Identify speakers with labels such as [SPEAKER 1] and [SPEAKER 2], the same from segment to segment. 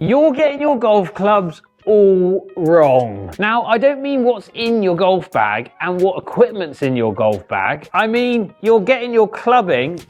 [SPEAKER 1] You're getting your golf clubs all wrong. Now, I don't mean what's in your golf bag and what equipment's in your golf bag. I mean, you're getting your clubbing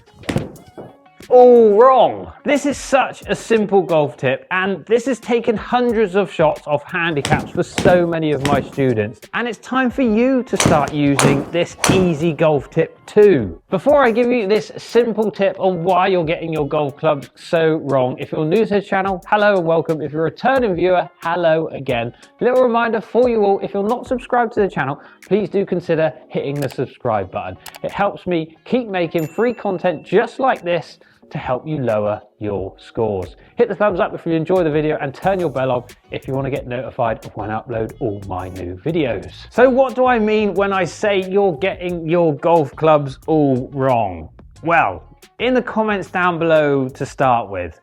[SPEAKER 1] all wrong. This is such a simple golf tip, and this has taken hundreds of shots off handicaps for so many of my students, and it's time for you to start using this easy golf tip too. Before I give you this simple tip on why you're getting your golf clubs so wrong, if you're new to the channel, hello and welcome. If you're a returning viewer, hello again. Little reminder for you all, if you're not subscribed to the channel, please do consider hitting the subscribe button. It helps me keep making free content just like this to help you lower your scores. Hit the thumbs up if you enjoy the video and turn your bell on if you want to get notified of when I upload all my new videos. So what do I mean when I say you're getting your golf clubs all wrong? Well, in the comments down below to start with,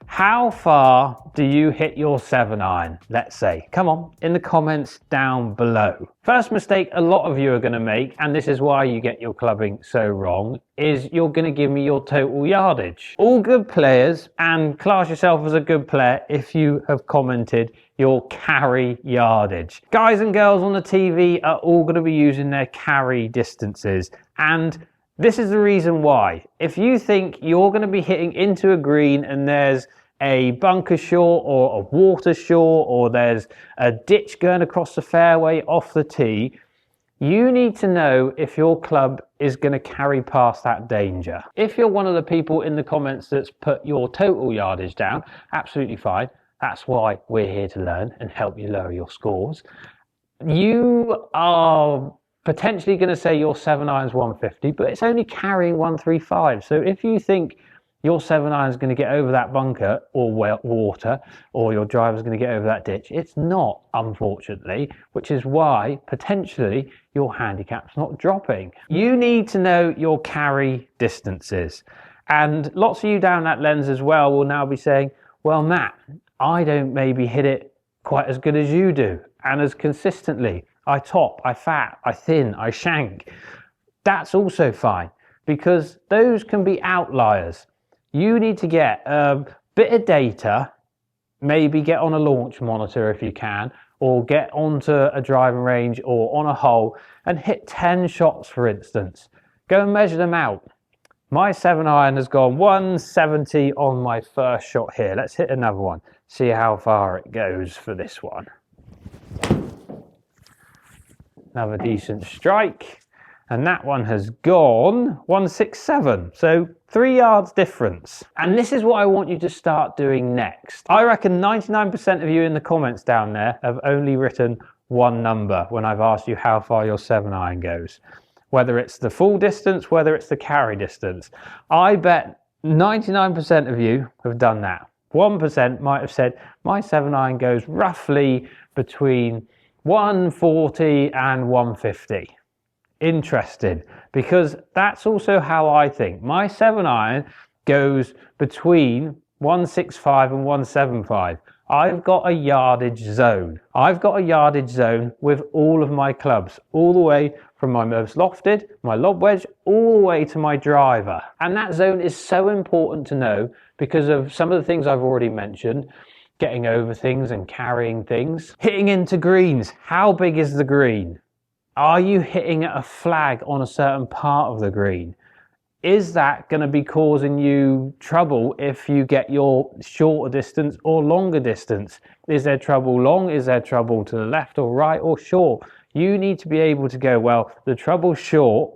[SPEAKER 1] how far do you hit your 7-iron, let's say? Come on, in the comments down below. First mistake a lot of you are going to make, and this is why you get your clubbing so wrong, is you're going to give me your total yardage. All good players, and class yourself as a good player if you have commented your carry yardage. Guys and girls on the TV are all going to be using their carry distances, and this is the reason why. If you think you're going to be hitting into a green and there's a bunker short or a water short, or there's a ditch going across the fairway off the tee, you need to know if your club is going to carry past that danger. If you're one of the people in the comments that's put your total yardage down, absolutely fine. That's why we're here to learn and help you lower your scores. You are potentially going to say your 7-iron's 150, but it's only carrying 135. So if you think your 7-iron is going to get over that bunker or water, or your driver is going to get over that ditch, it's not, unfortunately, which is why potentially your handicap's not dropping. You need to know your carry distances. And lots of you down that lens as well will now be saying, well, Matt, I don't maybe hit it quite as good as you do and as consistently. I top, I fat, I thin, I shank. That's also fine, because those can be outliers. You need to get a bit of data, maybe get on a launch monitor if you can, or get onto a driving range or on a hole and hit 10 shots, for instance. Go and measure them out. My 7-iron has gone 170 on my first shot here. Let's hit another one, see how far it goes for this one. Another decent strike. And that one has gone 167, so 3 yards difference. And this is what I want you to start doing next. I reckon 99% of you in the comments down there have only written one number when I've asked you how far your 7-iron goes. Whether it's the full distance, whether it's the carry distance. I bet 99% of you have done that. 1% might have said, my 7-iron goes roughly between 140 and 150. Interested, because that's also how I think. My 7-iron goes between 165 and 175. I've got a yardage zone. I've got a yardage zone with all of my clubs, all the way from my most lofted, my lob wedge, all the way to my driver. And that zone is so important to know because of some of the things I've already mentioned. Getting over things and carrying things. Hitting into greens. How big is the green? Are you hitting at a flag on a certain part of the green? Is that going to be causing you trouble if you get your shorter distance or longer distance? Is there trouble long? Is there trouble to the left or right or short? You need to be able to go, well, the trouble's short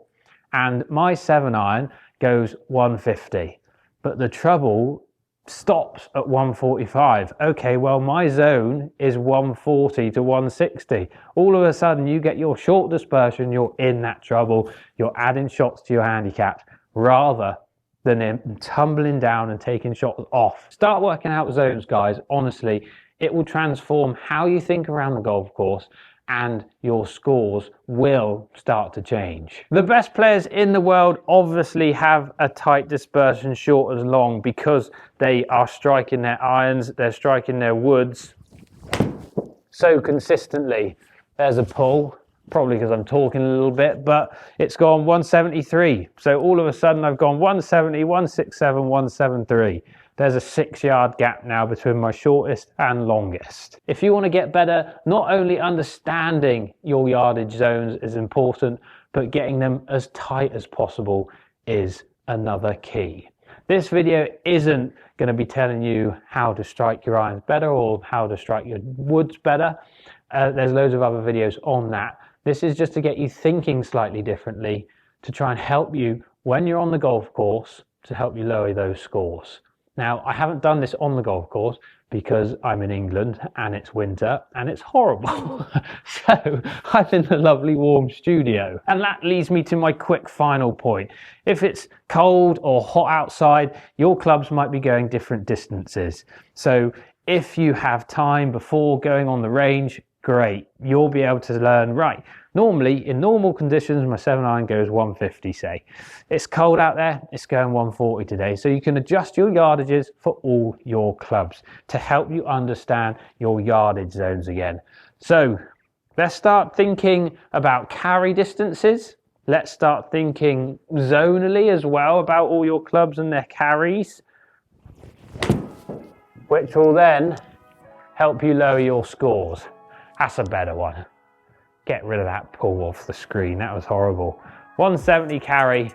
[SPEAKER 1] and my 7-iron goes 150, but the trouble stops at 145. Okay, well, my zone is 140 to 160. All of a sudden you get your short dispersion, you're in that trouble, you're adding shots to your handicap rather than tumbling down and taking shots off. Start working out zones, guys. Honestly, it will transform how you think around the golf course, and your scores will start to change. The best players in the world obviously have a tight dispersion, short as long, because they are striking their irons, they're striking their woods so consistently. There's a pull, probably because I'm talking a little bit, but it's gone 173. So all of a sudden I've gone 170, 167, 173. there's a 6-yard gap now between my shortest and longest. If you want to get better, not only understanding your yardage zones is important, but getting them as tight as possible is another key. This video isn't going to be telling you how to strike your irons better or how to strike your woods better. There's loads of other videos on that. This is just to get you thinking slightly differently, to try and help you when you're on the golf course, to help you lower those scores. Now, I haven't done this on the golf course because I'm in England and it's winter and it's horrible. So I'm in the lovely warm studio. And that leads me to my quick final point. If it's cold or hot outside, your clubs might be going different distances. So if you have time before going on the range, great, you'll be able to learn, right, normally in normal conditions my 7-iron goes 150, say. It's cold out there, it's going 140 today, so you can adjust your yardages for all your clubs to help you understand your yardage zones again. So let's start thinking about carry distances. Let's start thinking zonally as well about all your clubs and their carries, which will then help you lower your scores. That's a better one. Get rid of that pull off the screen. That was horrible. 170 carry,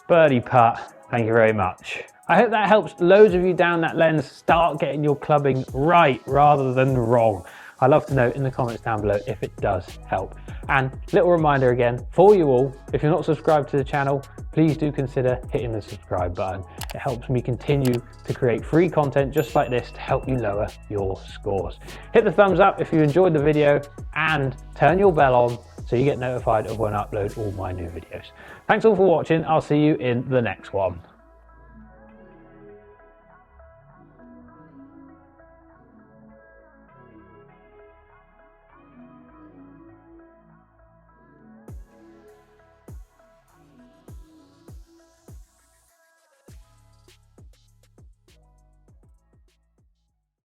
[SPEAKER 1] birdie putt. Thank you very much. I hope that helps loads of you down that lens start getting your clubbing right rather than wrong. I'd love to know in the comments down below if it does help. And little reminder again for you all, if you're not subscribed to the channel, please do consider hitting the subscribe button. It helps me continue to create free content just like this to help you lower your scores. Hit the thumbs up if you enjoyed the video and turn your bell on so you get notified of when I upload all my new videos. Thanks all for watching. I'll see you in the next one.